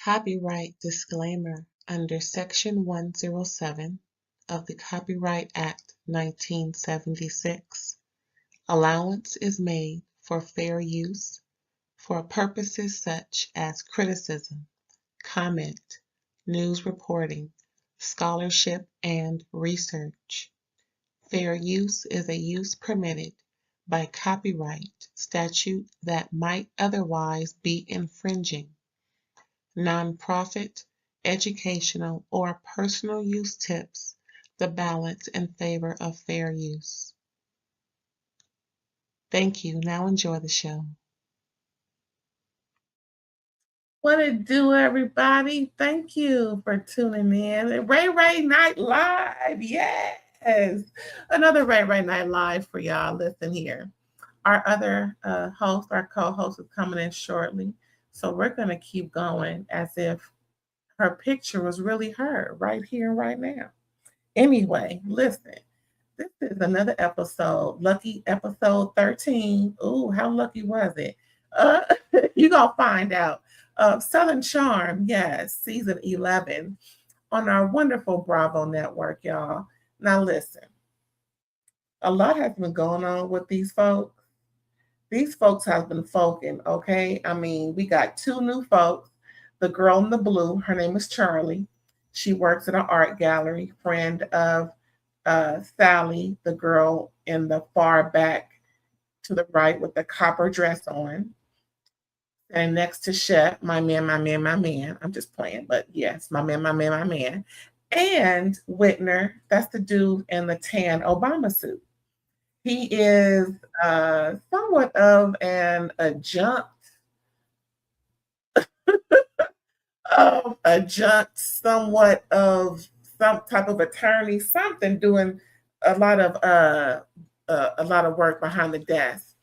Copyright disclaimer under Section 107 of the Copyright Act 1976. Allowance is made for fair use for purposes such as criticism, comment, news reporting, scholarship, and research. Fair use is a use permitted by copyright statute that might otherwise be infringing. Nonprofit, educational, or personal use tips the balance in favor of fair use. Thank you. Now enjoy the show. What it do, everybody? Thank you for tuning in. Ray Night Live, yes. Another Ray Night Live for y'all. Listen here. Our other host, our co-host is coming in shortly. So we're going to keep going as if her picture was really her right here and right now. Anyway, listen. This is another episode, lucky episode 13. Ooh, how lucky was it? You're going to find out. Southern Charm, yes, season 11 on our wonderful Bravo network, y'all. Now listen, a lot has been going on with these folks. These folks have been folking, okay? I mean, we got two new folks. The girl in the blue, her name is Charlie. She works at an art gallery, friend of Sally, the girl in the far back to the right with the copper dress on. And next to Shep, my man. I'm just playing, but yes, my man. And Whitner, that's the dude in the tan Obama suit. He is somewhat of an adjunct, somewhat of some type of attorney, something doing a lot of work behind the desk.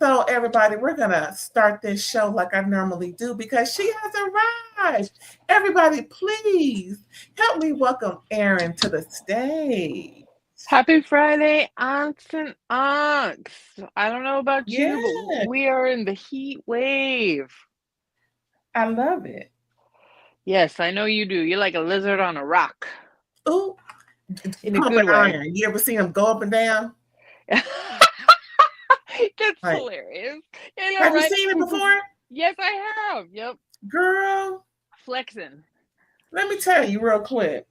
So everybody, we're gonna start this show like I normally do because she has arrived. Everybody, please help me welcome Erin to the stage. Happy Friday, aunts and unks. I don't know about you, but we are in the heat wave. I love it. Yes, I know you do. You're like a lizard on a rock. Ooh, in a good way. Iron. You ever seen them go up and down? That's hilarious. Have you seen it before? Yes, I have. Yep. Girl. Flexing. Let me tell you real quick.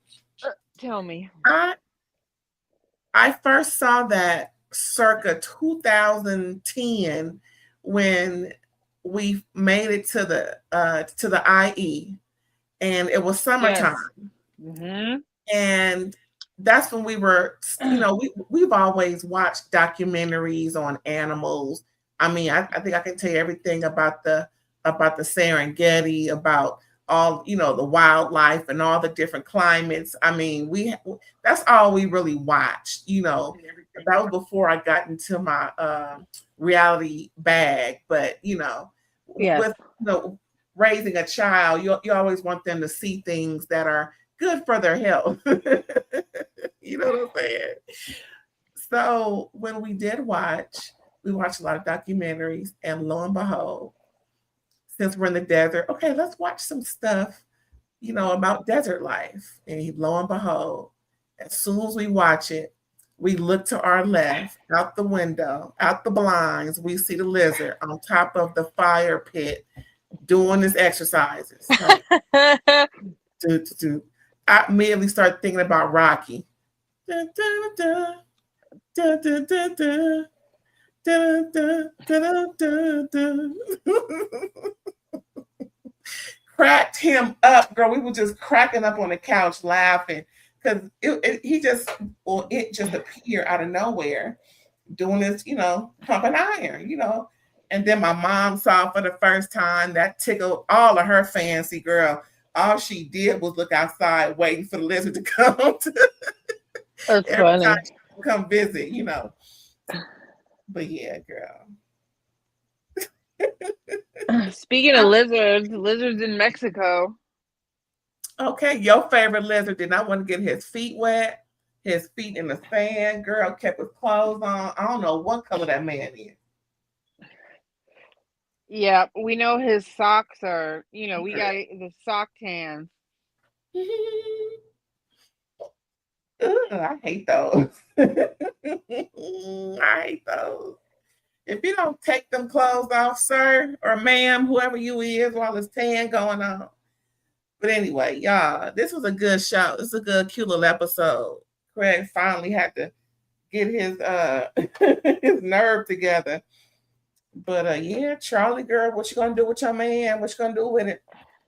Tell me. I first saw that circa 2010 when we made it to the IE, and it was summertime. Yes. Mm-hmm. And that's when we were, we've always watched documentaries on animals. I mean, I think I can tell you everything about the Serengeti, about all, the wildlife and all the different climates. I mean, that's all we really watched, that was before I got into my reality bag. But, with raising a child, you always want them to see things that are good for their health. You know what I'm saying? So when we watched a lot of documentaries, and lo and behold, since we're in the desert, okay, let's watch some stuff, about desert life. And lo and behold, as soon as we watch it, we look to our left, out the window, out the blinds, we see the lizard on top of the fire pit doing his exercises. I immediately start thinking about Rocky. Dun, dun, dun, dun, dun, dun, dun. Dun, dun, dun, dun, dun. Cracked him up, girl. We were just cracking up on the couch laughing because it just appeared out of nowhere doing this, pumping iron, And then my mom saw for the first time. That tickled all of her fancy, girl. All she did was look outside waiting for the lizard to come. That's every time funny. she come visit, you know. But yeah, girl. Speaking of lizards, lizards in Mexico. Okay, your favorite lizard did not want to get his feet wet, his feet in the sand. Girl kept his clothes on. I don't know what color that man is. Yeah, we know his socks are, we got the sock tan. Ugh, I hate those. I hate those. If you don't take them clothes off, sir or ma'am, whoever you is, while there's tan going on. But anyway, y'all, this was a good show. This is a good, cute little episode. Craig finally had to get his his nerve together. But yeah, Charlie girl, what you gonna do with your man? What you gonna do with it?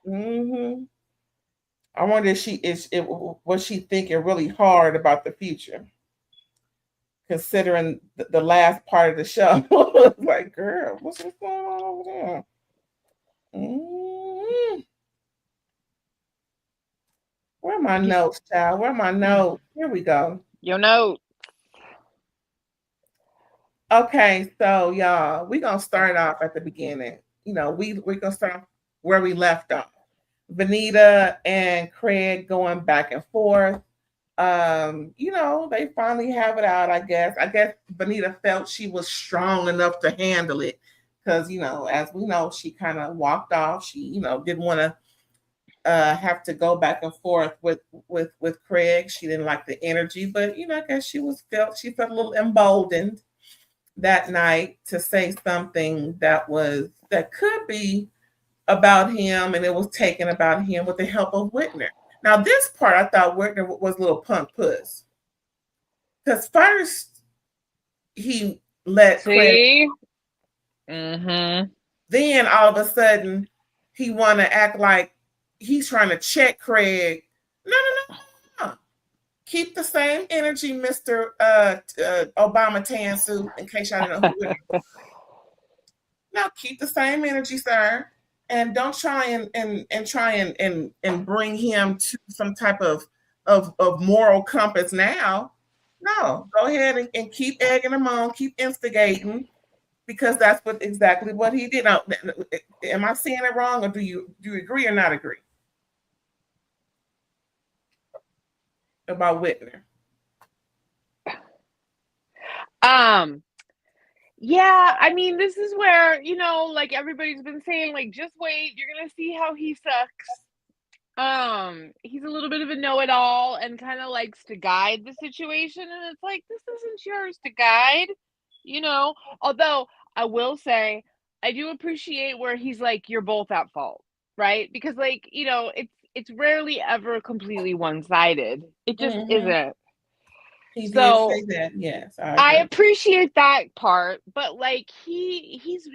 Mm-hmm. I wonder if was she thinking really hard about the future, considering the last part of the show. Like, girl, what's going on over there? Mm-hmm. Where are my notes, child? Where are my notes? Here we go. Your note. Okay, so y'all, we're gonna start off at the beginning. You know, we're gonna start off where we left off. Vanita and Craig going back and forth. You know, they finally have it out, I guess. I guess Vanita felt she was strong enough to handle it. Because, you know, as we know, she kind of walked off. She, you know, didn't want to have to go back and forth with Craig. She didn't like the energy, but you know, I guess she felt a little emboldened that night to say something that could be about him, and it was taken about him with the help of Whitner. Now, this part I thought Whitner was a little punk puss, because first he let Craig, Mm-hmm. then all of a sudden he want to act like he's trying to check Craig. No, no, no, no. Keep the same energy, Mr. Obama tan suit, in case y'all didn't know who it is. Now keep the same energy, sir. And don't try and bring him to some type of moral compass now. No, go ahead and keep egging him on, keep instigating, because that's exactly what he did. Now, am I saying it wrong, or do you agree or not agree about Whitner? Yeah, I mean, this is where, like everybody's been saying, like, just wait, you're gonna see how he sucks. He's a little bit of a know-it-all and kind of likes to guide the situation, and it's like, this isn't yours to guide, Although I will say, I do appreciate where he's like, you're both at fault, right? Because like, it's rarely ever completely one-sided. It just isn't. He did So say that, yes. I appreciate that part, but like he's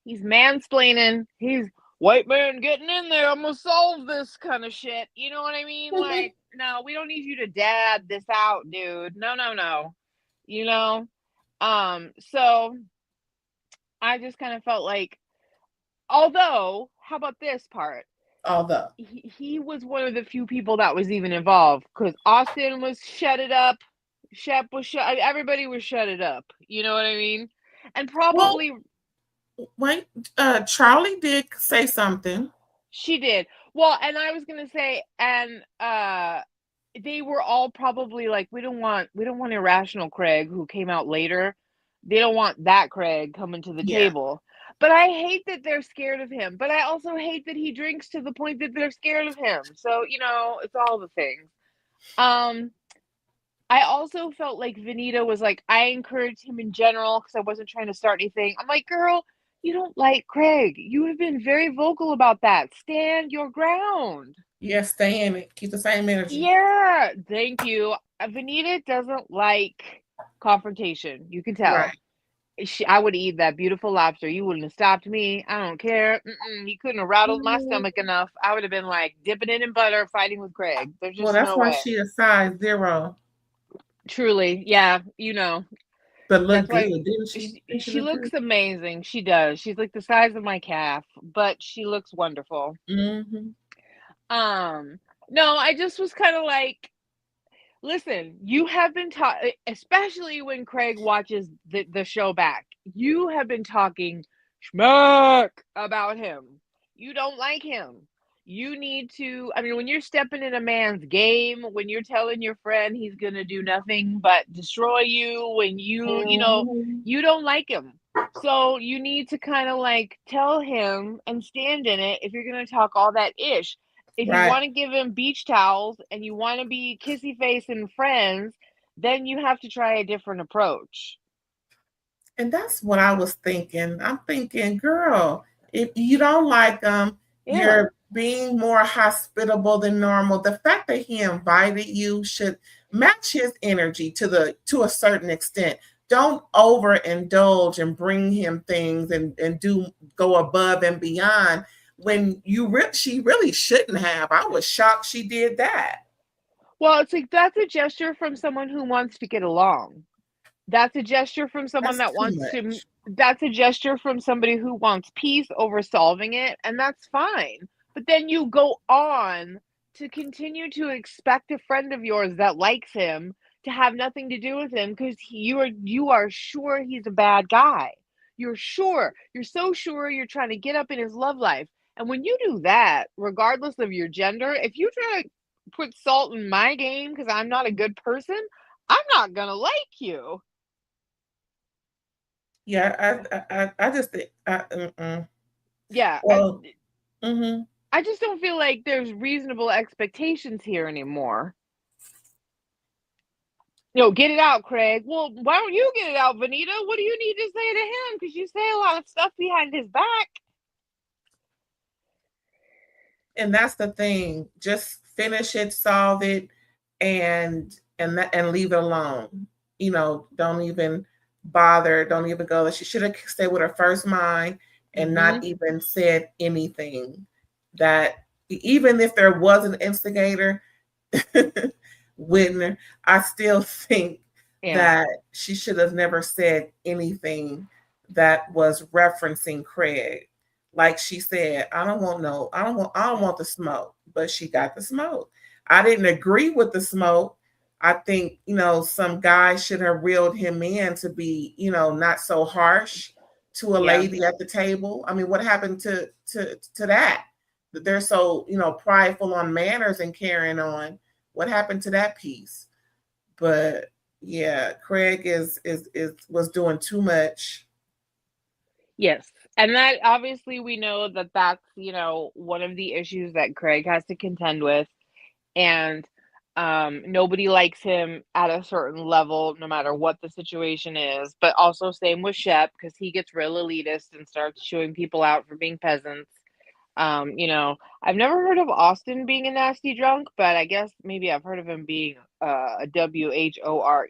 mansplaining. He's white man getting in there. I'm gonna solve this kind of shit. You know what I mean? Like, no, we don't need you to dad this out, dude. No, no, no. So I just kind of felt like, although, how about this part? Although he was one of the few people that was even involved, because Austin was shut it up. Shep was shut. Everybody was shut it up. You know what I mean? And probably. Well, wait, Charlie did say something. She did. Well, and I was gonna say, and they were all probably like, we don't want irrational Craig, who came out later. They don't want that Craig coming to the table. But I hate that they're scared of him. But I also hate that he drinks to the point that they're scared of him. So, it's all the things. I also felt like Vanita was like, I encouraged him in general because I wasn't trying to start anything. I'm like, girl, you don't like Craig. You have been very vocal about that. Stand your ground. Yeah, stay in it. Keep the same energy. Yeah, thank you. Vanita doesn't like confrontation. You can tell. Right. I would eat that beautiful lobster. You wouldn't have stopped me. I don't care. You couldn't have rattled my stomach enough. I would have been like dipping it in butter, fighting with Craig. There's just that's no why way. She is size 0. Truly, yeah, But look good, didn't she? She looks amazing. She does. She's like the size of my calf, but she looks wonderful. Mm-hmm. No, I just was kind of like, Listen, you have been talking, especially when Craig watches the show back. You have been talking schmuck about him. You don't like him. You need to, I mean, when you're stepping in a man's game, when you're telling your friend he's going to do nothing but destroy you, when you don't like him. So you need to kind of like tell him and stand in it if you're going to talk all that ish. If you Right. want to give him beach towels and you want to be kissy face and friends, then you have to try a different approach. And that's what I was thinking. I'm thinking, girl, if you don't like them, you're being more hospitable than normal. The fact that he invited you should match his energy to a certain extent. Don't overindulge and bring him things and do go above and beyond when she really shouldn't have. I was shocked she did that. Well, it's like that's a gesture from someone who wants to get along. That's a gesture from someone That's that too wants to, much. that's a gesture from somebody who wants peace over solving it, and that's fine. But then you go on to continue to expect a friend of yours that likes him to have nothing to do with him because you are sure he's a bad guy. You're sure. You're so sure you're trying to get up in his love life. And when you do that, regardless of your gender, if you try to put salt in my game because I'm not a good person, I'm not gonna like you. Yeah, I just think, Yeah, well, mm-hmm. I just don't feel like there's reasonable expectations here anymore. Get it out, Craig. Well, why don't you get it out, Vanita? What do you need to say to him? Because you say a lot of stuff behind his back. And that's the thing. Just finish it, solve it, and leave it alone. Don't even bother. Don't even go. She should have stayed with her first mind and not even said anything. That even if there was an instigator, Whitner, I still think that she should have never said anything that was referencing Craig. Like she said, I don't want the smoke, but she got the smoke. I didn't agree with the smoke. I think, some guy should have reeled him in to be, not so harsh to a lady at the table. I mean, what happened to that? That they're so, prideful on manners and carrying on. What happened to that piece? But yeah, Craig was doing too much. Yes. And that obviously we know that that's, one of the issues that Craig has to contend with. And nobody likes him at a certain level, no matter what the situation is. But also same with Shep, because he gets real elitist and starts chewing people out for being peasants. I've never heard of Austin being a nasty drunk, but I guess maybe I've heard of him being a WHORE,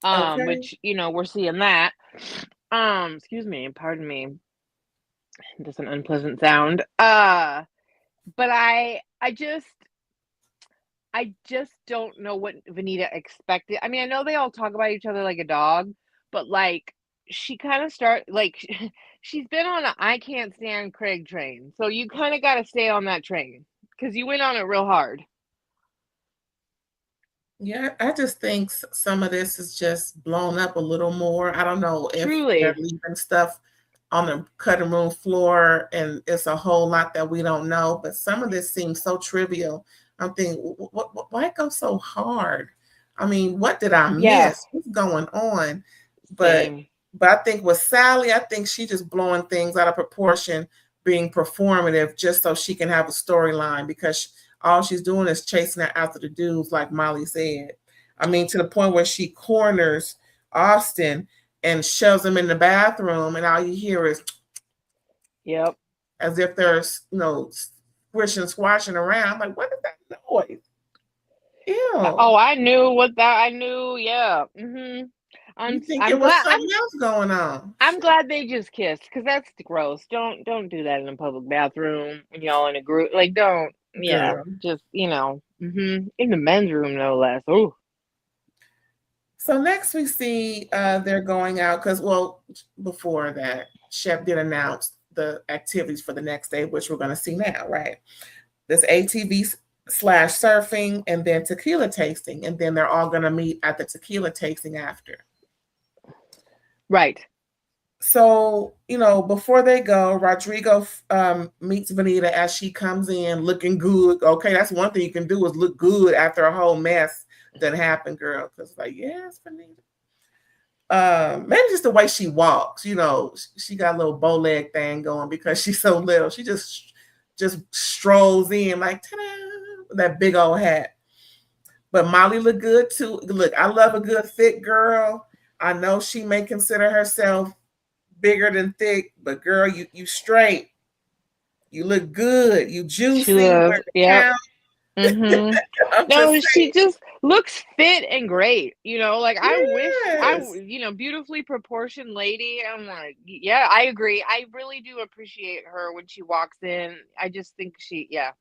Okay. which, we're seeing that. Excuse me, pardon me. Just an unpleasant sound. But I just don't know what Vanita expected. I mean, I know they all talk about each other like a dog, but like she kind of she's been on a I can't stand Craig train. So you kind of got to stay on that train because you went on it real hard. Yeah, I just think some of this is just blown up a little more. I don't know if they're leaving stuff on the cutting room floor and it's a whole lot that we don't know, but some of this seems so trivial. I'm thinking, why go so hard? I mean, what did I miss? What's going on? But I think with Sally, I think she's just blowing things out of proportion, being performative just so she can have a storyline because all she's doing is chasing her after the dudes, like Molly said. I mean, to the point where she corners Austin and shoves him in the bathroom, and all you hear is, yep, as if there's, squashing around. Like, what is that noise? Ew. Oh, I knew what that. I knew. Yeah. Mm-hmm. You think it was something else going on? I'm glad they just kissed because that's gross. Don't do that in a public bathroom when y'all in a group. Like, don't. Yeah, just in the men's room, no less. Oh. So next we see they're going out because, before that, Shep did announce the activities for the next day, which we're going to see now, right? This ATV slash surfing, and then tequila tasting. And then they're all going to meet at the tequila tasting after. Right. So, before they go, Rodrigo meets Vanita as she comes in looking good. Okay, that's one thing you can do is look good after a whole mess that happened, girl. Because, like, yes, Vanita. Maybe just the way she walks, she got a little bow leg thing going because she's so little. She just strolls in like, ta-da, with that big old hat. But Molly looked good too. Look, I love a good thick girl. I know she may consider herself bigger than thick, but girl, you straight. You look good. You juicy. Where the Yep. count? Mm-hmm. No, she just looks fit and great. Like I wish beautifully proportioned lady. I'm like, yeah, I agree. I really do appreciate her when she walks in. I just think yeah.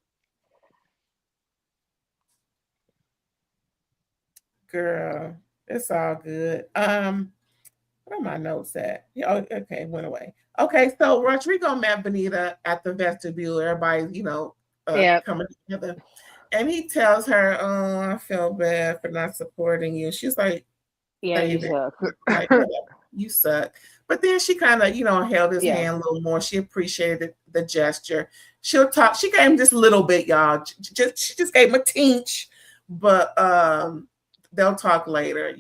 Girl, it's all good. Where are my notes at? Yeah, okay, went away. Okay, so Rodrigo met Benita at the vestibule. Everybody's, coming together. And he tells her, "Oh, I feel bad for not supporting you." She's like, "Yeah, you suck." Like, you suck. But then she kind of, held his hand a little more. She appreciated the gesture. She'll talk. She gave him just a little bit, y'all. She just gave him a tinge, but they'll talk later.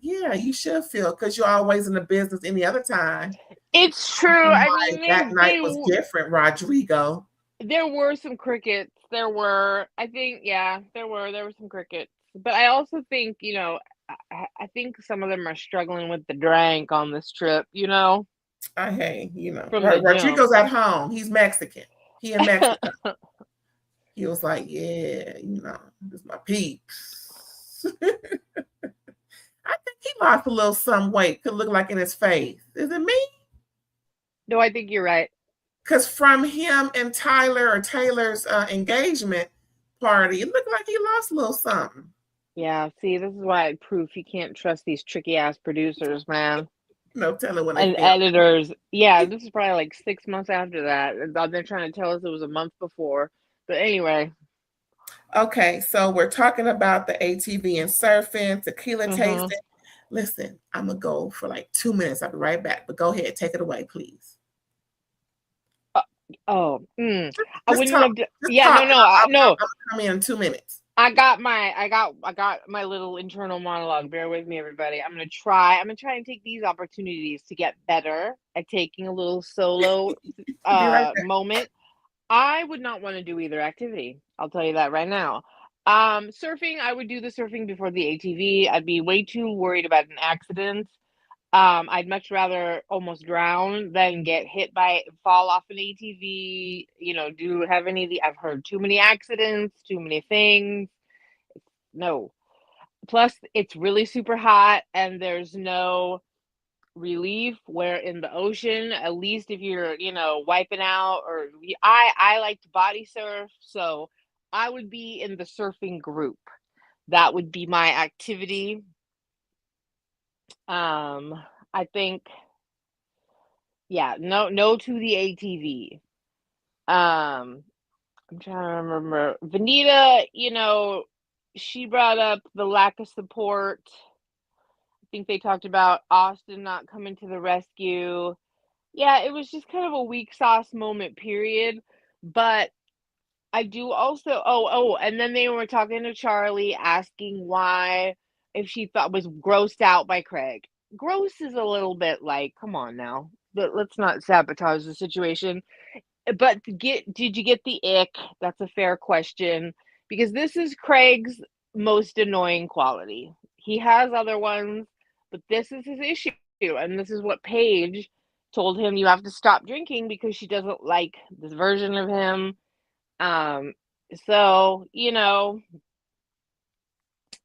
Yeah, you should feel because you're always in the business any other time. It's true. I mean, that night was different, Rodrigo. There were some crickets. I think, there were some crickets. But I also think, I think some of them are struggling with the drink on this trip, Hey, Rodrigo's at home. He's Mexican. He in Mexico. He was like, yeah, this is my peeps. I think he lost a little some weight. Could look like in his face. Is it me? No, I think you're right. Because from him and Taylor's engagement party, it looked like he lost a little something. Yeah, see, this is why I prove you can't trust these tricky ass producers, man. No telling when and editors. Yeah, this is probably like 6 months after that. They're trying to tell us it was a month before. But anyway. Okay, so we're talking about the ATV and surfing, tequila tasting. Listen, I'm going to go for like 2 minutes. I'll be right back. But go ahead. Take it away, please. I wouldn't love to. Yeah, no. I'm coming in 2 minutes. I got my little internal monologue. Bear with me, everybody. I'm gonna try and take these opportunities to get better at taking a little solo moment. I would not want to do either activity. I'll tell you that right now. Surfing, I would do the surfing before the ATV. I'd be way too worried about an accident. I'd much rather almost drown than get hit by, fall off an ATV, I've heard too many accidents, too many things. No. Plus, it's really super hot and there's no relief, where in the ocean, at least if you're, wiping out, or I like to body surf. So I would be in the surfing group. That would be my activity. I think, no to the ATV. I'm trying to remember. Vanita, she brought up the lack of support. I think they talked about Austin not coming to the rescue. Yeah, it was just kind of a weak sauce moment, period. But I do also, and then they were talking to Charlie, asking why, if she was grossed out by Craig. Gross is a little bit like, come on now, let's not sabotage the situation. But did you get the ick? That's a fair question, because this is Craig's most annoying quality. He has other ones, but this is his issue, and this is what Paige told him: you have to stop drinking because she doesn't like this version of him. So,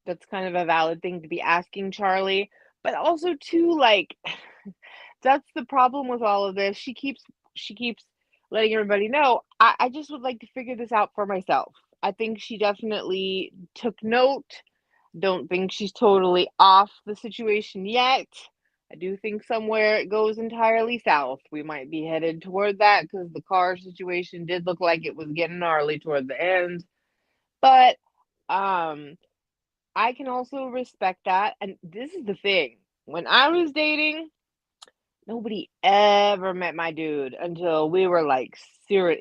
that's kind of a valid thing to be asking Charlie, but also too, like, that's the problem with all of this. She keeps letting everybody know, I just would like to figure this out for myself. I think she definitely took note. Don't think she's totally off the situation yet. I do think somewhere it goes entirely south. We might be headed toward that, because the car situation did look like it was getting gnarly toward the end. But I can also respect that. And this is the thing. When I was dating, nobody ever met my dude until we were like serious.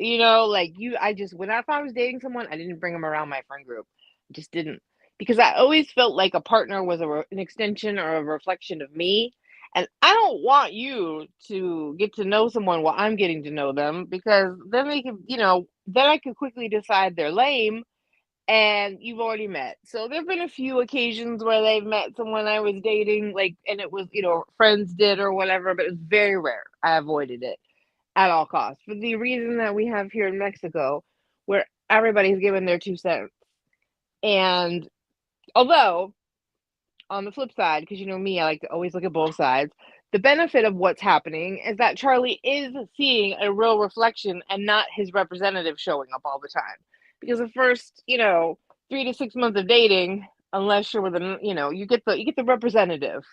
Like if I was dating someone, I didn't bring him around my friend group. I just didn't. Because I always felt like a partner was an extension or a reflection of me. And I don't want you to get to know someone while I'm getting to know them, because then then I could quickly decide they're lame and you've already met. So there've been a few occasions where they've met someone I was dating, like, and it was, friends did or whatever, but it was very rare. I avoided it at all costs for the reason that we have here in Mexico, where everybody's given their 2 cents. And although, on the flip side, because me, I like to always look at both sides. The benefit of what's happening is that Charlie is seeing a real reflection and not his representative showing up all the time. Because the first, 3 to 6 months of dating, unless you're with you get the representative,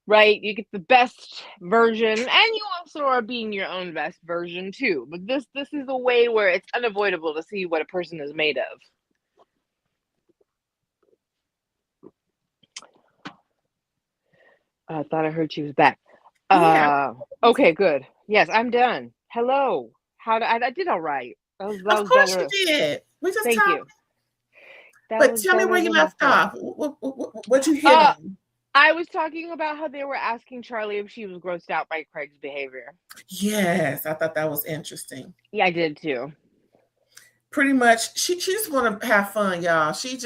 right? You get the best version, and you also are being your own best version too. But this is a way where it's unavoidable to see what a person is made of. I thought I heard she was back. Yeah. Okay, good. Yes, I'm done. Hello. I did all right. That Of was course you better. did. We just Thank talked. you. That But was tell me where better you than left before. off. What you hit on? I was talking about how they were asking Charlie if she was grossed out by Craig's behavior. Yes, I thought that was interesting. Yeah, I did too. Pretty much, she just want to have fun, y'all. She's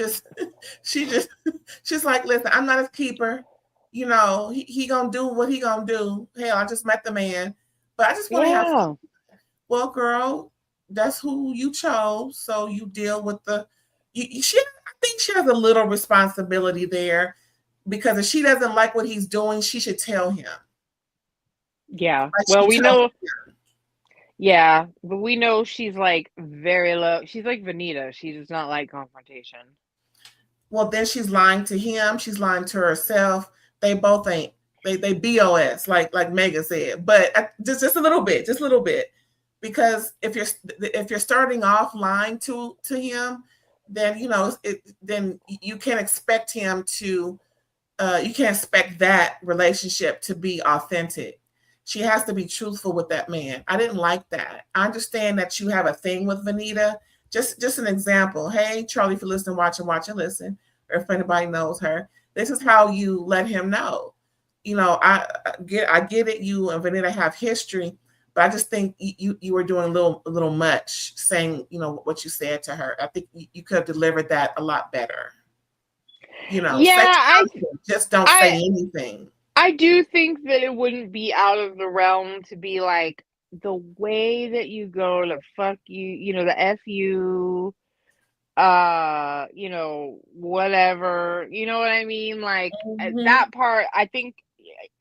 like, listen, I'm not his keeper. He gonna do what he gonna do. Hell, I just met the man, but I just want to have fun. Yeah. Well, girl, that's who you chose, so you deal with the. I think she has a little responsibility there, because if she doesn't like what he's doing, she should tell him. Yeah. Like Well, she we told know. him. Yeah, but we know she's like very low. She's like Vanita. She does not like confrontation. Well, then she's lying to him. She's lying to herself. They both ain't. They BOS, like Megan said. But just a little bit, because if you're starting off lying to him, then then you can't expect him to. You can't expect that relationship to be authentic. She has to be truthful with that man. I didn't like that. I understand that you have a thing with Vanita. Just an example. Hey, Charlie, if you listen, watch and listen, or if anybody knows her, this is how you let him know. I get it. You and Vanita have history, but I just think you were doing a little much saying what you said to her. I think you could have delivered that a lot better. Say Yeah, something. Just don't say I anything. I do think that it wouldn't be out of the realm to be like, the way that you go to fuck you, the F you, whatever, you know what I mean? Like, Mm-hmm. that part, I think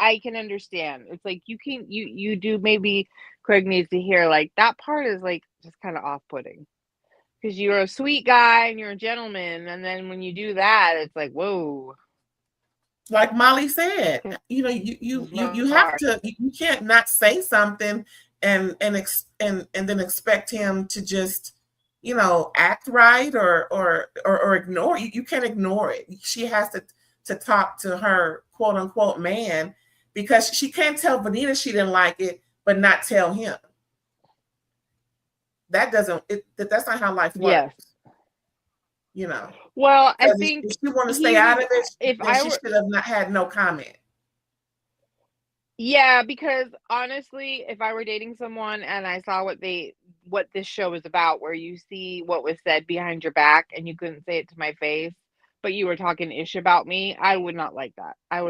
I can understand. It's like you do, maybe Craig needs to hear, like, that part is like just kind of off-putting. Because you're a sweet guy and you're a gentleman, and then when you do that, it's like, whoa. Like Molly said, you have to. You can't not say something and then expect him to just act right or ignore you. You can't ignore it. She has to talk to her quote unquote man, because she can't tell Vanita she didn't like it, but not tell him. That's not how life Yes. works. Well, I Because think if she want to stay out of it, if then I she were, should have not had no comment. yeah, because honestly, if I were dating someone and I saw what this show is about, where you see what was said behind your back and you couldn't say it to my face, but you were talking ish about me, I would not like that. I'm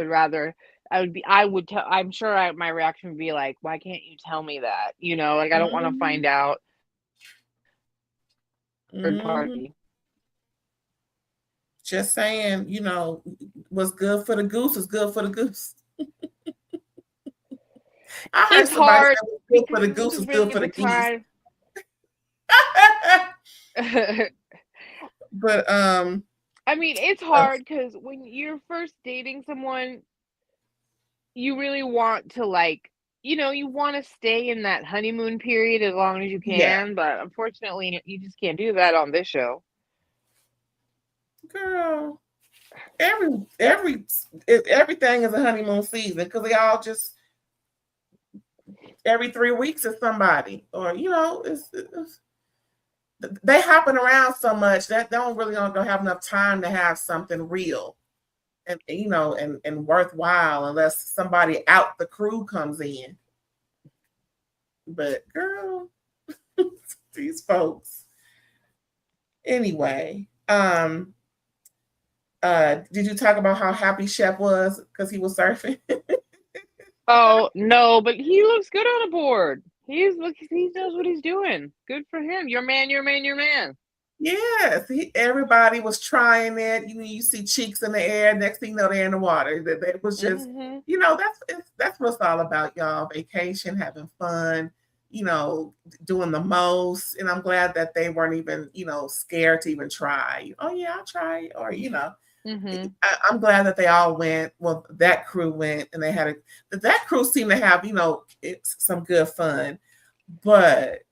sure my reaction would be like, why can't you tell me that? Like, I don't want to Mm-hmm. find out. Third Mm-hmm. party. Just saying, what's good for the goose is good for the goose. I heard It's somebody say hard what's good for because the at goose the is good for the beginning geese. of time. But I mean, it's hard because when you're first dating someone, you really want to, like, you want to stay in that honeymoon period as long as you yeah, can, but unfortunately, you just can't do that on this show. Girl, everything is a honeymoon season because they all just every 3 weeks is somebody, or it's they hopping around so much that they don't have enough time to have something real and worthwhile unless somebody out the crew comes in. But girl, these folks. Anyway, did you talk about how happy Chef was because he was surfing? Oh no, but he looks good on a board. He knows what he's doing. Good for him. Your man, your man, your man. Yes, everybody was trying it. You see cheeks in the air. Next thing you know, they're in the water. That was just, that's what it's all about, y'all. Vacation, having fun, doing the most. And I'm glad that they weren't even, scared to even try. Oh yeah, I'll try. Or I'm glad that they all went. Well, that crew went, and that crew seemed to have, some good fun. But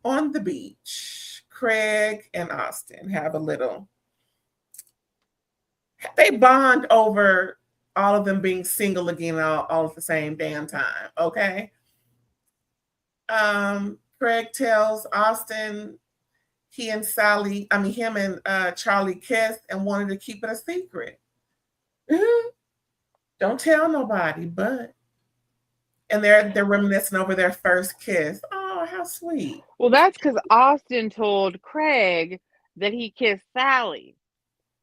on the beach, Craig and Austin have a little. They bond over all of them being single again all at the same damn time. Okay. Craig tells Austin him and Charlie kissed and wanted to keep it a secret. Don't tell nobody, and they're reminiscing over their first kiss. Oh, how sweet. Well, that's because Austin told Craig that he kissed Sally.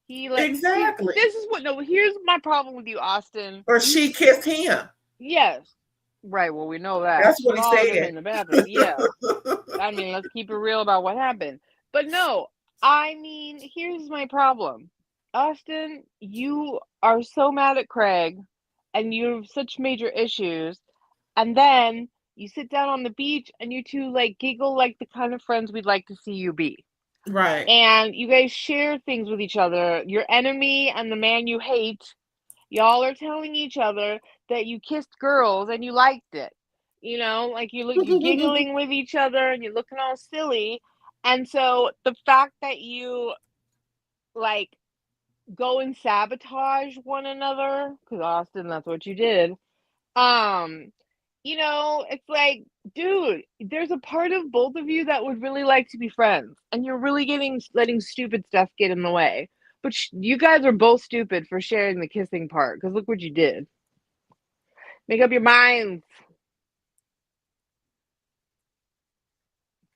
Exactly. Here's my problem with you, Austin. Or she kissed him. Yes. Right. Well, we know that. That's what he said in the bathroom. Yeah. I mean, let's keep it real about what happened. But no, I mean, here's my problem. Austin, you are so mad at Craig and you have such major issues. And then you sit down on the beach and you two giggle like the kind of friends we'd like to see you be. Right. And you guys share things with each other. Your enemy and the man you hate, y'all are telling each other that you kissed girls and you liked it. You're giggling with each other and you're looking all silly. And so the fact that you go and sabotage one another, because Austin, that's what you did. It's like, dude, there's a part of both of you that would really like to be friends, and you're really letting stupid stuff get in the way. But you guys are both stupid for sharing the kissing part, because look what you did. Make up your minds.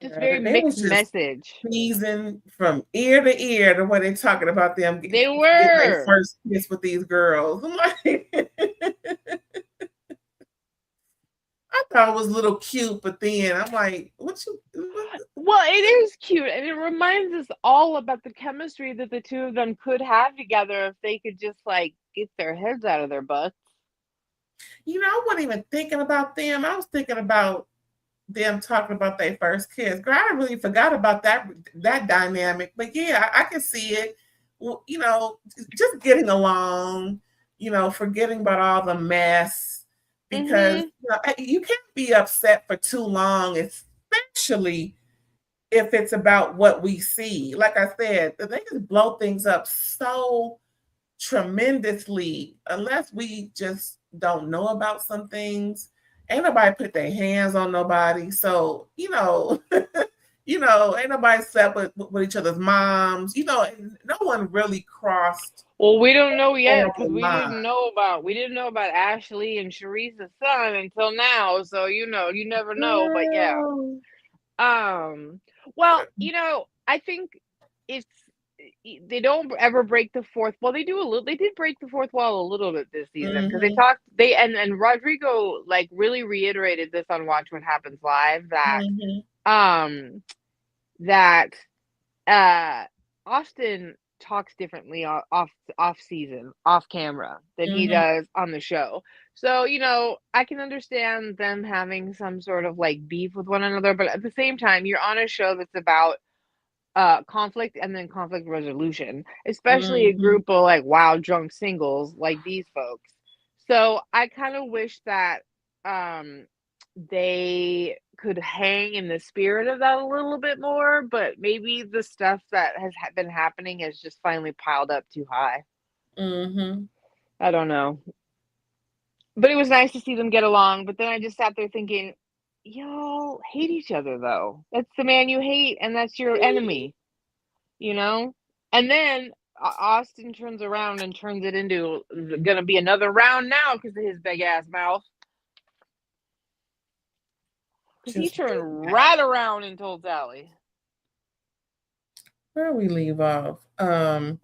Just very mixed message. Sneezing from ear to ear to what they're talking about them. They were getting their first kiss with these girls. I'm like, I thought it was a little cute, but then I'm like, Well, it is cute, and it reminds us all about the chemistry that the two of them could have together if they could just get their heads out of their butts. I wasn't even thinking about them. I was thinking about them talking about their first kiss. Girl, I really forgot about that dynamic. But yeah, I can see it. Well, just getting along, forgetting about all the mess, because you can't be upset for too long, especially if it's about what we see. Like I said, they just blow things up so tremendously unless we just don't know about some things. Ain't nobody put their hands on nobody. So, ain't nobody slept with each other's moms. No one really crossed. Well, we don't know yet because we didn't know about Ashley and Sharice's son until now. So, you never know. But yeah. Well, I think they don't ever break the fourth. Well, they did break the fourth wall a little bit this season because and Rodrigo really reiterated this on Watch What Happens Live that Austin talks differently off season, off camera than he does on the show. So, I can understand them having some sort of beef with one another, but at the same time, you're on a show that's about conflict and then conflict resolution, especially a group of wild drunk singles like these folks. So I kind of wish that they could hang in the spirit of that a little bit more, but maybe the stuff that has been happening has just finally piled up too high. Mm-hmm. I don't know. But it was nice to see them get along, but then I just sat there thinking, y'all hate each other though. That's the man you hate and that's your enemy, you know? And then Austin turns around and turns it into gonna be another round now because of his big ass mouth. Because he turned right around and told Sally. Where we leave off? And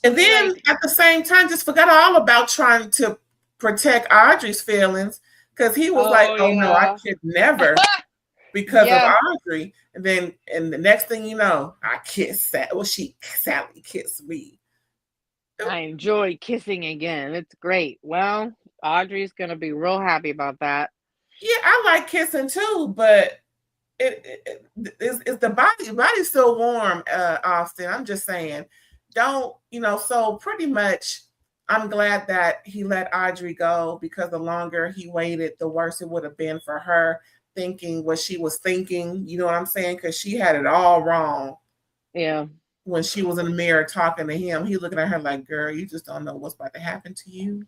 then like, at the same time, just forgot all about trying to protect Audrey's feelings because he was oh no, I could never because of Audrey. And then, and the next thing you know, I kissed Sally. Well, Sally kissed me. I enjoy kissing again. It's great. Well, Audrey's gonna be real happy about that. Yeah, I like kissing too, but it's the body's still warm, Austin. I'm just saying, don't, so pretty much I'm glad that he let Audrey go because the longer he waited, the worse it would have been for her thinking what she was thinking, you know what I'm saying? Because she had it all wrong. Yeah. When she was in the mirror talking to him, he looking at her like, girl, you just don't know what's about to happen to you.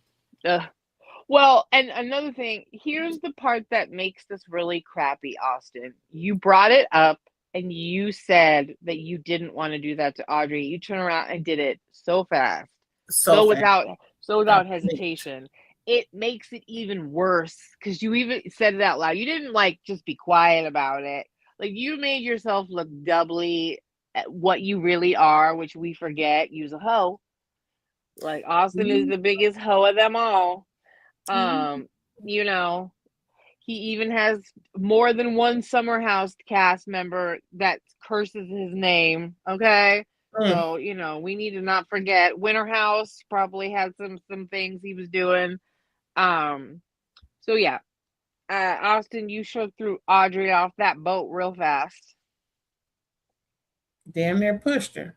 Well, and another thing, here's the part that makes this really crappy, Austin. You brought it up and you said that you didn't want to do that to Audrey. You turned around and did it so fast. So without hesitation. It makes it even worse because you even said it out loud. You didn't just be quiet about it. Like you made yourself look doubly at what you really are, which we forget. You's a hoe. Like Austin is the biggest hoe of them all. He even has more than one Summer House cast member that curses his name. Okay. So, we need to not forget Winter House probably had some things he was doing. So yeah. Austin, you shoved threw Audrey off that boat real fast. Damn near pushed her.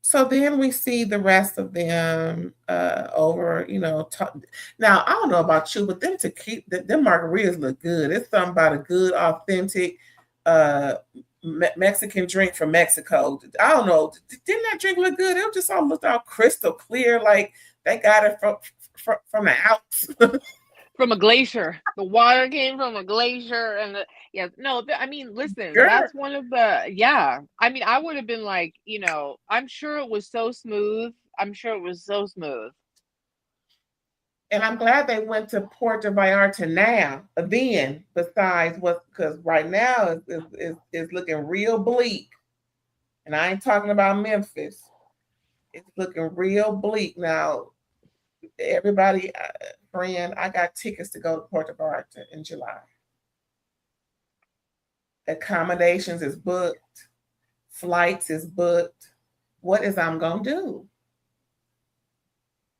So then we see the rest of them over, now I don't know about you, but them margaritas look good. It's something about a good, authentic Mexican drink from Mexico. I don't know. Didn't that drink look good? It just all looked all crystal clear, like they got it from the Alps. From a glacier. The water came from a glacier, and listen, that's one of the, I would have been like, I'm sure it was so smooth. And I'm glad they went to Puerto Vallarta now, then, besides because right now it's looking real bleak. And I ain't talking about Memphis. It's looking real bleak now. Everybody, friend, I got tickets to go to Puerto Vallarta in July. Accommodations is booked. Flights is booked. What is I'm going to do?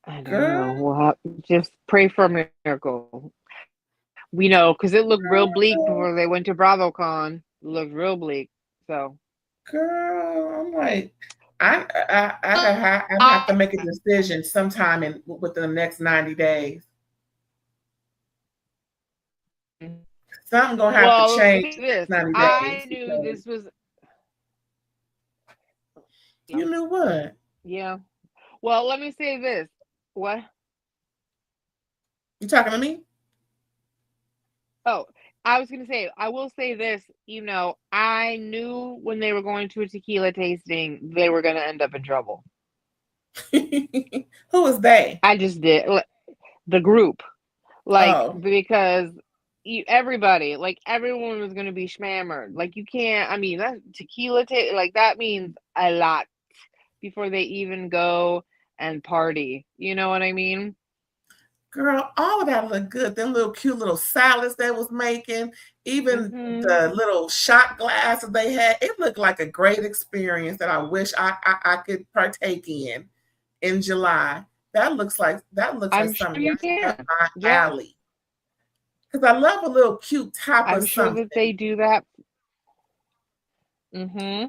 I don't know. We'll just pray for a miracle. We know, because it looked real bleak before they went to BravoCon. It looked real bleak. So, girl, I'm like, I have to make a decision sometime within the next 90 days. Something gonna have to change. 90 days. I knew this was. You knew what? Yeah. Well, let me say this. What? You talking to me? Oh, I was going to say, I will say this, I knew when they were going to a tequila tasting, they were going to end up in trouble. Who was they? I just did. The group. Because everybody, everyone was going to be schmammered. You can't, that tequila, that means a lot before they even go and party. You know what I mean? Girl, all of that looked good. Them little cute little salads they was making, even the little shot glasses they had. It looked like a great experience that I wish I could partake in July. That looks like something up my alley. Because I love a little cute top of something. I'm sure that they do that. Mm-hmm.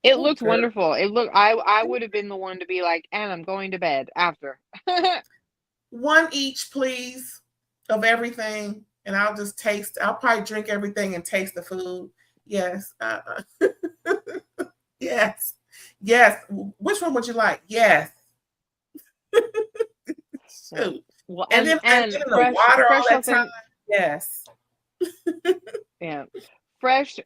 It Oh, looked girl. wonderful. I would have been the one to be like, and I'm going to bed after. One each, please, of everything, and I'll just taste. I'll probably drink everything and taste the food. Yes. Yes. Yes. Which one would you like? Yes. Yeah. Shoot. Well, And then and the water all fresh that time. authentic, Yes. yeah, fresh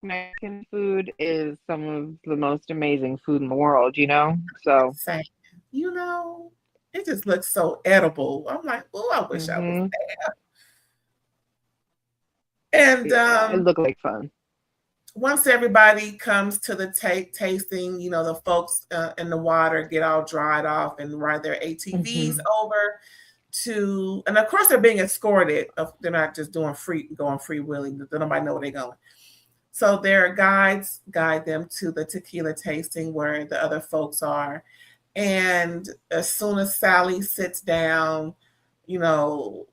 Mexican food is some of the most amazing food in the world, you know? So, Same. You know, it just looks so edible. I'm like, oh, I wish I was hmm, there. And yeah, it looked like fun. once everybody comes to the tasting, the folks in the water get all dried off and ride their ATVs Hmm. over to, and of course they're being escorted. They're not just going free willing. Nobody know where they're going. So their guides guide them to the tequila tasting where the other folks are. And as soon as Sally sits down, you know,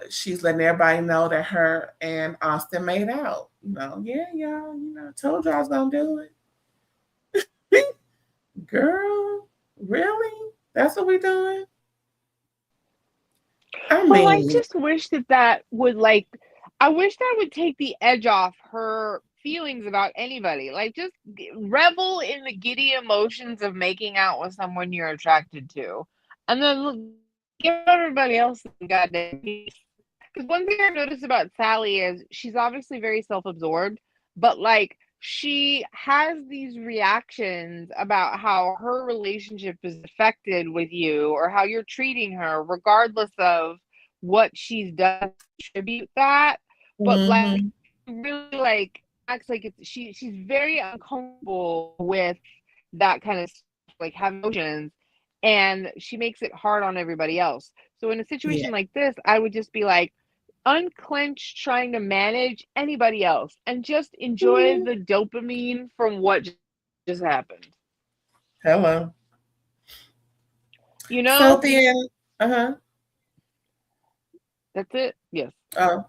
she's letting everybody know that her and Austin made out. Yeah, y'all, told you I was gonna do it. Girl, really? That's what we doing? I Well, I mean, just wish that would like, I wish that would take the edge off her feelings about anybody. Like, just revel in the giddy emotions of making out with someone you're attracted to, and then give everybody else some goddamn peace. Because one thing I've noticed about Sally is she's obviously very self-absorbed, but like she has these reactions about how her relationship is affected with you or how you're treating her, regardless of what she's done to contribute that. But like mm-hmm. really like acts like she's very uncomfortable with that kind of stuff, like have emotions, and she makes it hard on everybody else. So in a Yeah. situation like this, I would just be like, unclench trying to manage anybody else and just enjoy Mhm. the dopamine from what just happened. Hello. You So know? then, uh-huh. That's it. Yes. Oh,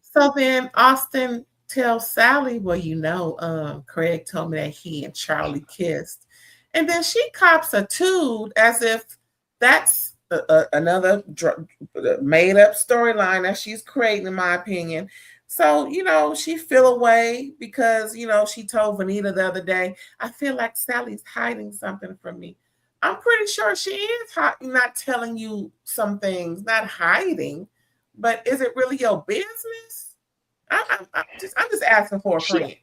so then Austin tells Sally, well, Craig told me that he and Charlie kissed. And then she cops a toot as if that's another made up storyline that she's creating, in my opinion. So, she feel away because, she told Vanita the other day, I feel like Sally's hiding something from me. I'm pretty sure she is not telling you some things, not hiding, but is it really your business? I'm just asking for a she friend. Go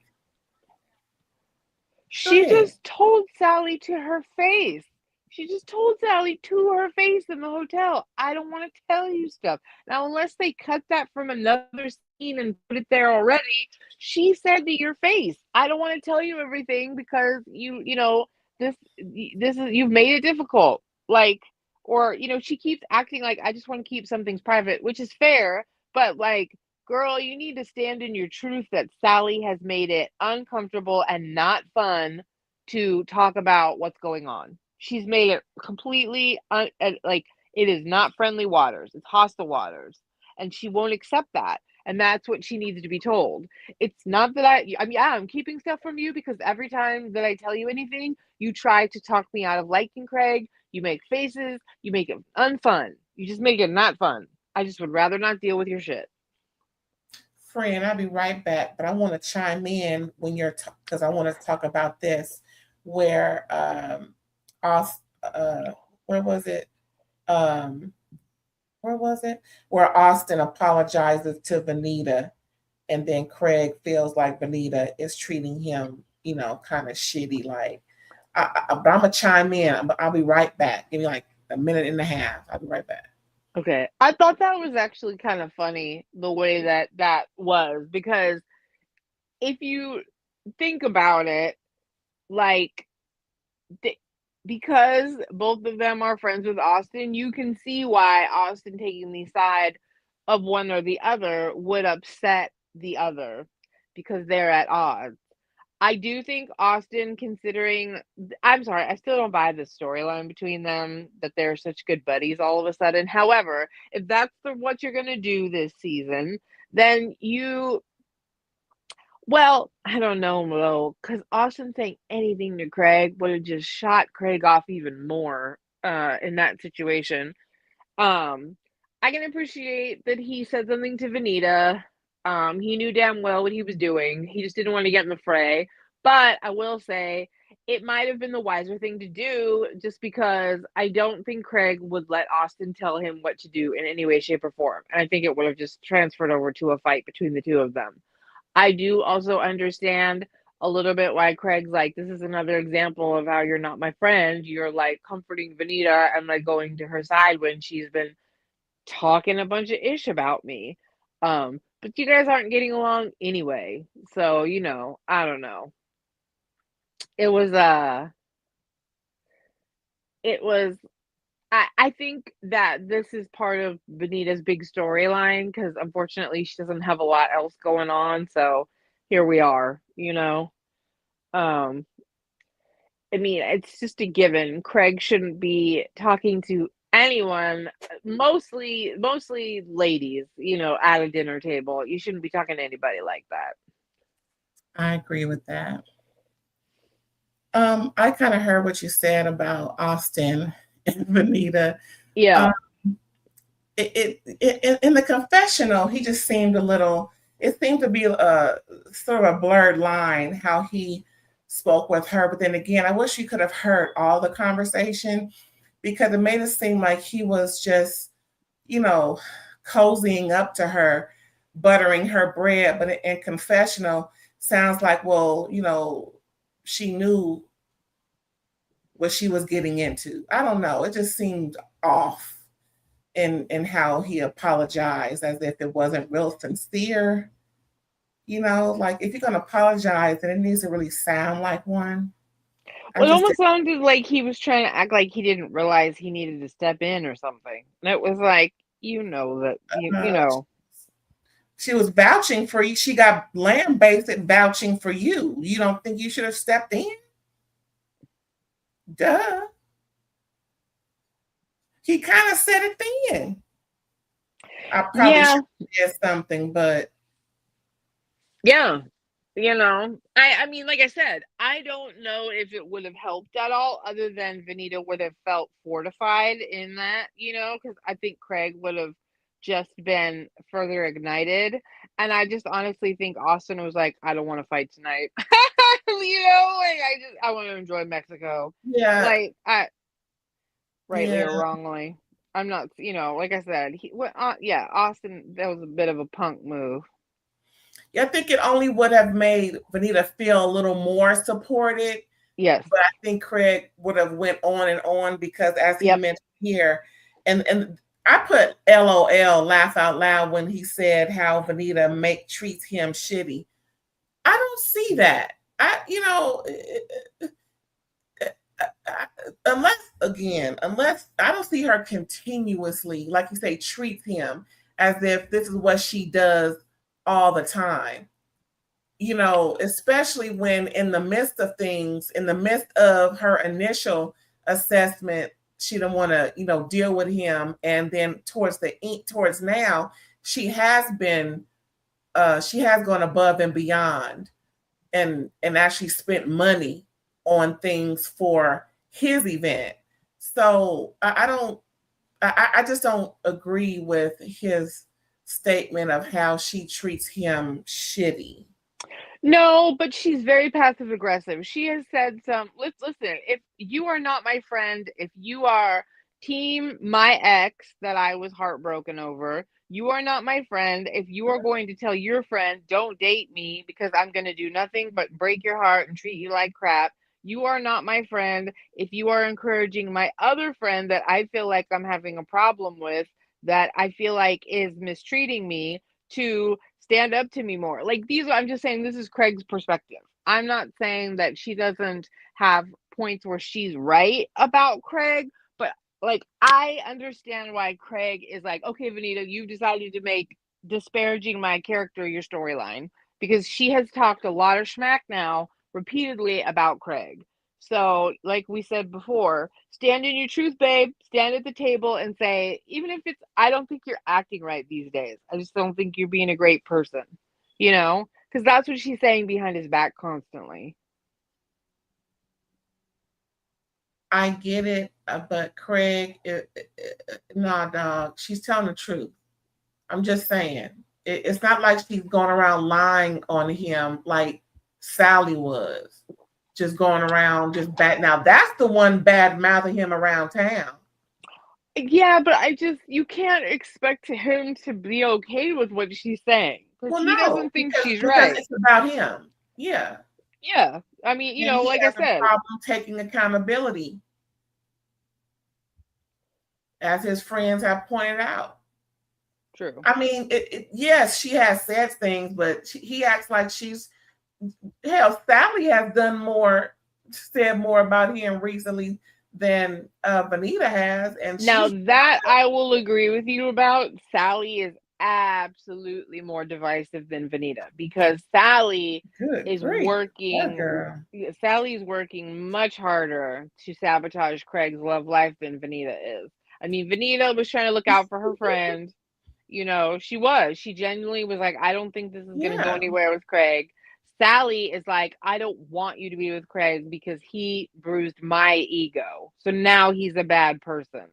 She ahead. just told Sally to her face. She just told Sally to her face in the hotel, I don't want to tell you stuff. Now, unless they cut that from another scene and put it there already, she said to your face, I don't want to tell you everything because this is, you've made it difficult. Like, or, she keeps acting like I just want to keep some things private, which is fair, but like, girl, you need to stand in your truth that Sally has made it uncomfortable and not fun to talk about what's going on. She's made it completely like it is not friendly waters. It's hostile waters. And she won't accept that. And that's what she needs to be told. It's not that I mean, yeah, I'm keeping stuff from you because every time that I tell you anything, you try to talk me out of liking Craig. You make faces. You make it unfun. You just make it not fun. I just would rather not deal with your shit. Friend, I'll be right back, but I want to chime in when because I want to talk about this where Aus, where was it? Um, where was it? Where Austin apologizes to Vanita, and then Craig feels like Vanita is treating him, kind of shitty. Like, but I'm gonna chime in. I'll be right back. Give me like a minute and a half. I'll be right back. Okay. I thought that was actually kind of funny the way that that was because if you think about it, like th- because both of them are friends with Austin, you can see why Austin taking the side of one or the other would upset the other because they're at odds. I do think Austin, considering, I'm sorry, I still don't buy the storyline between them that they're such good buddies all of a sudden. However, if that's what you're going to do this season, then Well, I don't know though, because Austin saying anything to Craig would have just shot Craig off even more in that situation. Um, I can appreciate that he said something to Vanita. He knew damn well what he was doing. He just didn't want to get in the fray. But I will say it might have been the wiser thing to do just because I don't think Craig would let Austin tell him what to do in any way, shape, or form. And I think it would have just transferred over to a fight between the two of them. I do also understand a little bit why Craig's like, this is another example of how you're not my friend. You're like comforting Vanita and like going to her side when she's been talking a bunch of ish about me. But you guys aren't getting along anyway. So, I don't know. It was it was I think that this is part of Vanita's big storyline because unfortunately she doesn't have a lot else going on. So here we are. Um, I mean, it's just a given. Craig shouldn't be talking to anyone, mostly ladies, at a dinner table. You shouldn't be talking to anybody like that. I agree with that. I kind of heard what you said about Austin and Vanita. Yeah. Um, in the confessional, he just seemed a little. It seemed to be a sort of a blurred line how he spoke with her. But then again, I wish you could have heard all the conversation because it made it seem like he was just, you know, cozying up to her, buttering her bread. But in confessional, sounds like, well, she knew what she was getting into. I don't know. It just seemed off in how he apologized as if it wasn't real sincere. Like if you're gonna apologize, then it needs to really sound like one. I Well, it just almost sounded like he was trying to act like he didn't realize he needed to step in or something. And it was like, that you uh, know. she was vouching for you. She got lambasted vouching for you. You don't think you should have stepped in? Duh. He kind of said it then. I probably Yeah. should have said something, but Yeah. I mean, like I said, I don't know if it would have helped at all, other than Vanita would have felt fortified in that, because I think Craig would have just been further ignited. And I just honestly think Austin was like, I don't want to fight tonight. Like I want to enjoy Mexico. yeah, Like, rightly yeah. or wrongly. I'm not, like I said, yeah, Austin, that was a bit of a punk move. I think it only would have made Vanita feel a little more supported. Yes. But I think Craig would have went on and on because, as he Yep. mentioned here, and I put LOL, laugh out loud, when he said how Vanita treats him shitty. I don't see that. Unless I don't see her continuously, like you say, treats him as if this is what she does all the time. Especially when in the midst of things, in the midst of her initial assessment, she didn't want to, deal with him. And then towards now, she has gone above and beyond and actually spent money on things for his event. So I just don't agree with his statement of how she treats him shitty. No, but she's very passive aggressive. She has said listen, if you are not my friend, if you are team my ex that I was heartbroken over, you are not my friend. If you are going to tell your friend, don't date me because I'm going to do nothing but break your heart and treat you like crap, you are not my friend. If you are encouraging my other friend that I feel like I'm having a problem with, that I feel like is mistreating me, to stand up to me more. Like I'm just saying this is Craig's perspective. I'm not saying that she doesn't have points where she's right about Craig, but like I understand why Craig is like, okay, Vanita, you decided to make disparaging my character your storyline, because she has talked a lot of schmack now repeatedly about Craig. So, like we said before, stand in your truth, babe. Stand at the table and say, even if I don't think you're acting right these days. I just don't think you're being a great person. Because that's what she's saying behind his back constantly. I get it, but Craig, nah, dog. She's telling the truth. I'm just saying. It's not like she's going around lying on him like Sally was. Just going around just bad. Now that's the one bad mouthing him around town. Yeah, but you can't expect him to be okay with what she's saying. Because Well, he no, doesn't think she's because right. it's about him. Yeah. Yeah. I mean, And he like I has a said. problem taking accountability, as his friends have pointed out. True. I mean, yes, she has said things, but he acts like she's hell. Sally has said more about him recently than Vanita has, and Now that I will agree with you about. Sally is absolutely more divisive than Vanita, because Sally is working. Sally is working much harder to sabotage Craig's love life than Vanita is. I mean, Vanita was trying to look out for her friend. She genuinely was like, I don't think this is going to go anywhere with Craig. Sally is like, I don't want you to be with Craig because he bruised my ego. So now he's a bad person.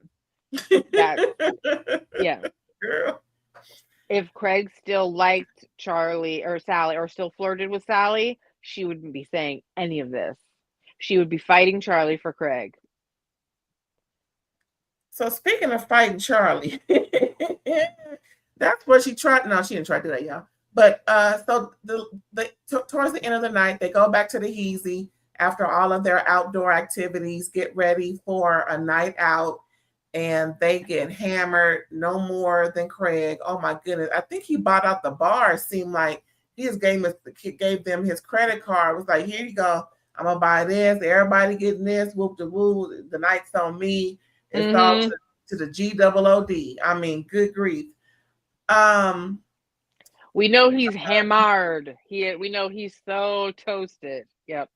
Yeah. Girl. If Craig still liked Charlie or Sally, or still flirted with Sally, she wouldn't be saying any of this. She would be fighting Charlie for Craig. So speaking of fighting Charlie, that's what she tried. No, she didn't try to do that, y'all. But so towards the end of the night, they go back to the Heezy after all of their outdoor activities, get ready for a night out, and they get hammered no more than Craig. Oh my goodness. I think he bought out the bar. It seemed like he just gave them his credit card. It was like, here you go. I'm going to buy this. Everybody getting this. Whoop de woo. The night's on me. It's all to the GOOD. I mean, good grief. We know he's hammered. We know he's so toasted. Yep.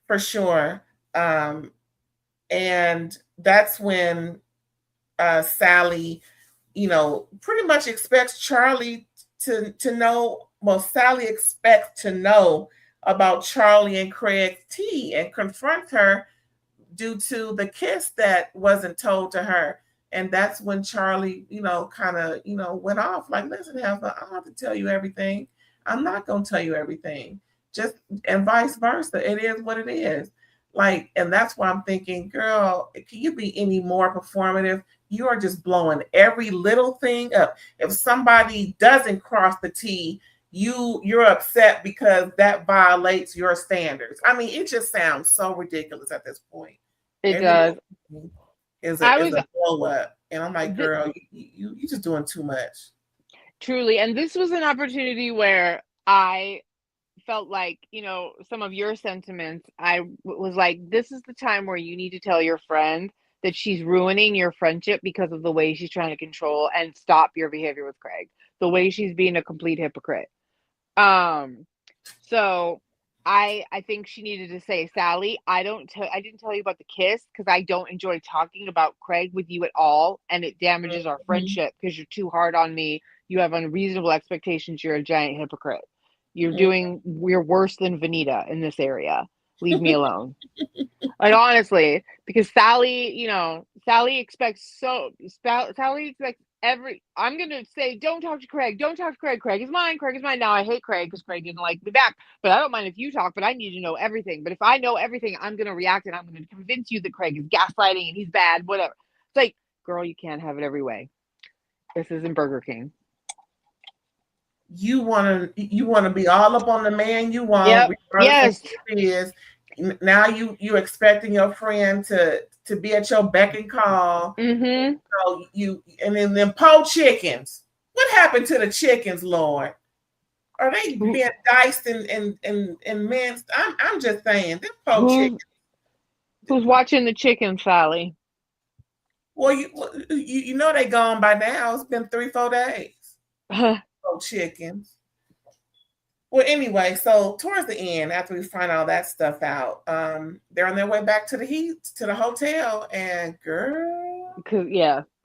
For sure. And that's when Sally, pretty much expects Charlie to know. Well, Sally expects to know about Charlie and Craig's tea and confront her due to the kiss that wasn't told to her. And that's when Charlie, kind of, went off like, listen, Heifer, I don't have to tell you everything. I'm not going to tell you everything. And vice versa. It is what it is. Like, and that's why I'm thinking, girl, can you be any more performative? You are just blowing every little thing up. If somebody doesn't cross the T, you're upset because that violates your standards. I mean, it just sounds so ridiculous at this point. It does. Is a blow up, and I'm like, girl, you just doing too much. Truly, and this was an opportunity where I felt like, some of your sentiments. I was like, this is the time where you need to tell your friend that she's ruining your friendship because of the way she's trying to control and stop your behavior with Craig. The way she's being a complete hypocrite. So I think she needed to say, Sally, I didn't tell you about the kiss because I don't enjoy talking about Craig with you at all, and it damages our friendship because you're too hard on me. You have unreasonable expectations. You're a giant hypocrite. We're worse than Vanita in this area. Leave me alone. Like, honestly, because Sally expects I'm going to say, don't talk to Craig. Don't talk to Craig. Craig is mine. Craig is mine. Now I hate Craig because Craig didn't like me back. But I don't mind if you talk, but I need to know everything. But if I know everything, I'm going to react and I'm going to convince you that Craig is gaslighting and he's bad, whatever. It's like, girl, you can't have it every way. This isn't Burger King. You want to be all up on the man you want. Yep. Yes. Is. Now you expecting your friend to be at your beck and call. Mm-hmm. So and then them po chickens. What happened to the chickens, Lord? Are they being diced and minced? I'm just saying, them po chickens. Who's watching the chicken, Sally? Well, you know they gone by now. It's been 3-4 days. Chickens. Well, anyway, so towards the end, after we find all that stuff out, they're on their way back to the hotel, and girl, Because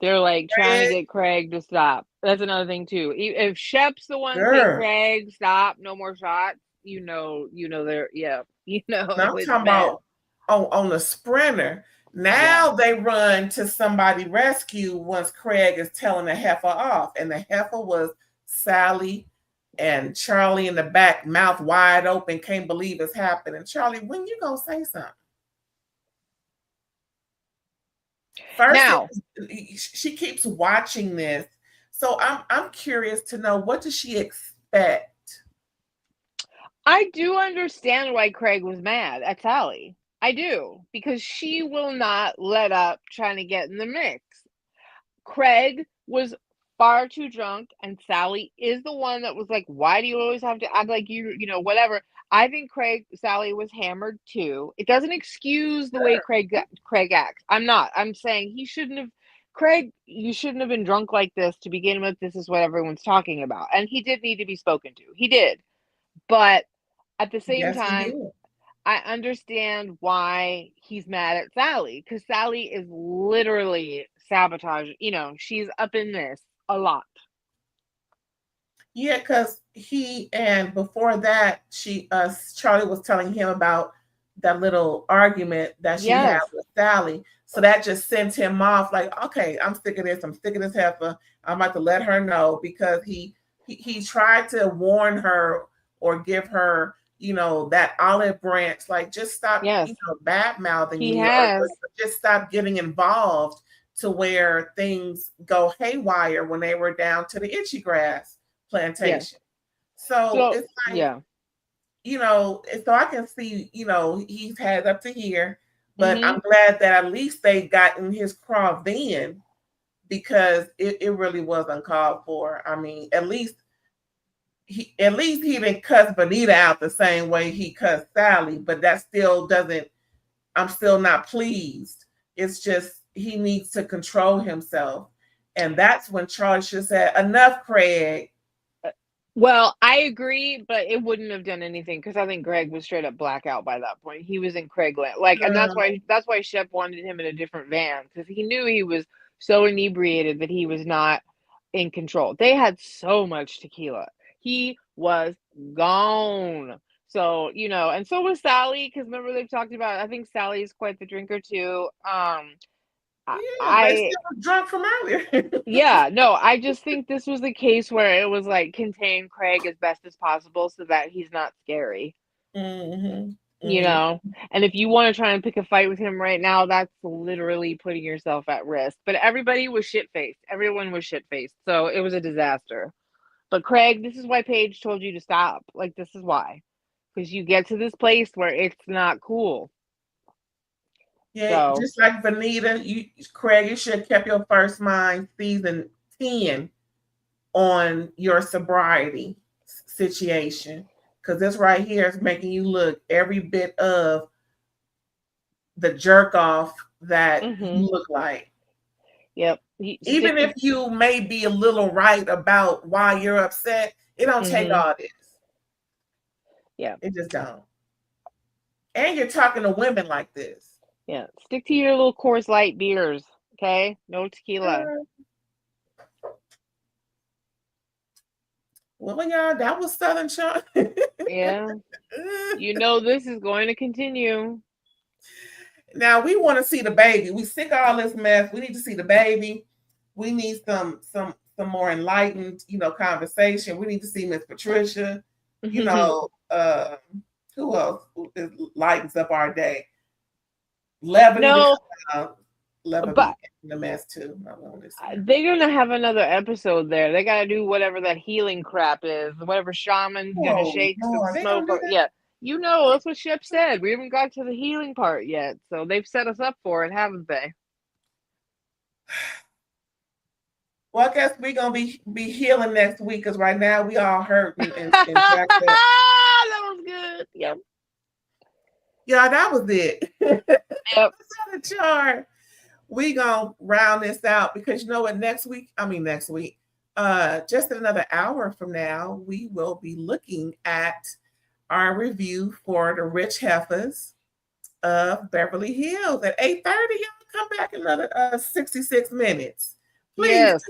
they're like trying to get Craig to stop. That's another thing too. If Shep's the one saying Craig stop, no more shots, they're it I'm was talking bad. about on the sprinter. Now they run to somebody rescue once Craig is telling the heifer off, and the heifer was Sally and Charlie in the back, mouth wide open, can't believe it's happening. Charlie, when you gonna say something? First, Now she keeps watching this, so I'm curious to know, what does she expect? I do understand why Craig was mad at Sally. I do, because she will not let up trying to get in the mix. Craig was far too drunk, and Sally is the one that was like, why do you always have to act like whatever. I think Sally was hammered too. It doesn't excuse the way Craig acts. I'm saying he shouldn't have. Craig, you shouldn't have been drunk like this to begin with. This is what everyone's talking about. And he did need to be spoken to. He did. But at the same time, I understand why he's mad at Sally, because Sally is literally sabotaging. She's up in this a lot. Yeah, because and before that, Charlie was telling him about that little argument that she had with Sally. So that just sent him off like, okay, I'm sick of this. I'm sick of this heifer. I'm about to let her know, because he tried to warn her or give her, that olive branch, like, just stop, bad mouthing me, or just stop getting involved to where things go haywire when they were down to the itchy grass plantation. So it's like, so I can see, he's had up to here, but I'm glad that at least they got in his craw then, because it really was uncalled for. I mean, at least he didn't cuss Bonita out the same way he cussed Sally, but that still doesn't, I'm still not pleased. It's just, he needs to control himself. And that's when Charlie should say, enough, Craig. Well, I agree, but it wouldn't have done anything, because I think Greg was straight up blackout by that point. He was in Craigland, and that's why Shep wanted him in a different van, because he knew he was so inebriated that he was not in control. They had so much tequila. He was gone. So, and so was Sally, because remember they've talked about, I think Sally is quite the drinker too. They still drunk from earlier. I just think this was the case where it was like, contain Craig as best as possible so that he's not scary. And if you want to try and pick a fight with him right now, that's literally putting yourself at risk. But everybody was shit-faced. Everyone was shit-faced. So it was a disaster. But Craig, this is why Paige told you to stop. Like, this is why. Because you get to this place where it's not cool. Yeah, just like Bonita, Craig, you should have kept your First Mind season 10 on your sobriety situation, because this right here is making you look every bit of the jerk off that you look like. Yep. Even if you may be a little right about why you're upset, it don't take all this. Yeah. It just don't. And you're talking to women like this. Yeah, stick to your little Coors Light beers, okay? No tequila. Well, y'all, that was Southern Charm. Yeah. This is going to continue. Now, we want to see the baby. We sick of all this mess. We need to see the baby. We need some more enlightened, conversation. We need to see Miss Patricia. Who else lightens up our day? Levity, but in the mess too. They're gonna have another episode there. They gotta do whatever that healing crap is, whatever shaman's gonna shake some smoke. That's what Shep said. We haven't got to the healing part yet, so they've set us up for it, haven't they? Well, I guess we're gonna be healing next week, because right now we all hurt and that was good. Yep. Yeah, that was it. Yep. We gonna round this out, because next week, just another hour from now, we will be looking at our review for the Rich Heifers of Beverly Hills at 8:30. Y'all come back another 66 minutes. Please. Yes.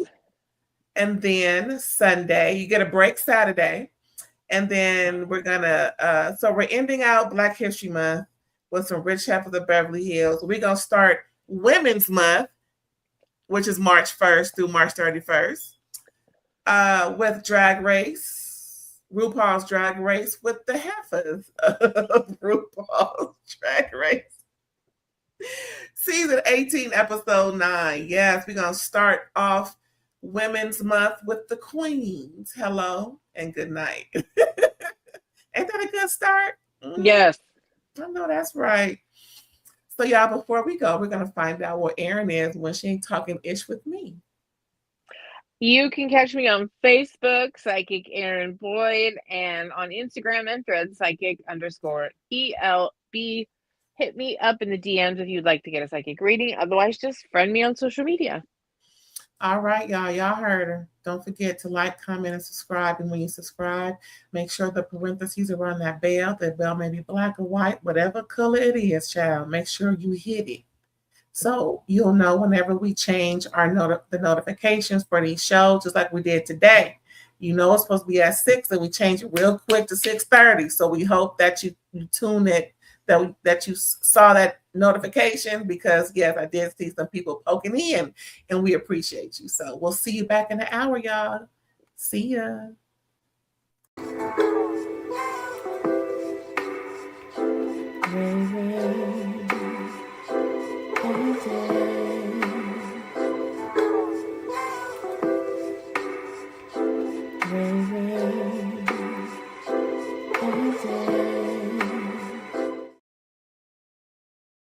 And then Sunday, you get a break Saturday. And then we're gonna so we're ending out Black History Month with some Rich Heifers of Beverly Hills. We're gonna start Women's Month, which is March 1st through March 31st, with Drag Race, RuPaul's Drag Race with the heifers of RuPaul's Drag Race. Season 18, episode 9. Yes, we're gonna start off Women's Month with the Queens. Hello and good night. Ain't that a good start? Yes. I know that's right. So, y'all, before we go, we're going to find out where Erin is when she ain't talking ish with me. You can catch me on Facebook, Psychic Erin Boyd, and on Instagram and Threads, Psychic_ELB. Hit me up in the DMs if you'd like to get a psychic reading. Otherwise, just friend me on social media. All right, y'all. Y'all heard her. Don't forget to like, comment, and subscribe. And when you subscribe, make sure the parentheses are on that bell. That bell may be black or white, whatever color it is, child. Make sure you hit it. So you'll know whenever we change our the notifications for these shows, just like we did today. You know it's supposed to be at 6, and we change it real quick to 6:30. So we hope that you tune it, that you saw that notification, because yes, I did see some people poking in, and we appreciate you. So we'll see you back in an hour, y'all. See ya. Ray, Ray.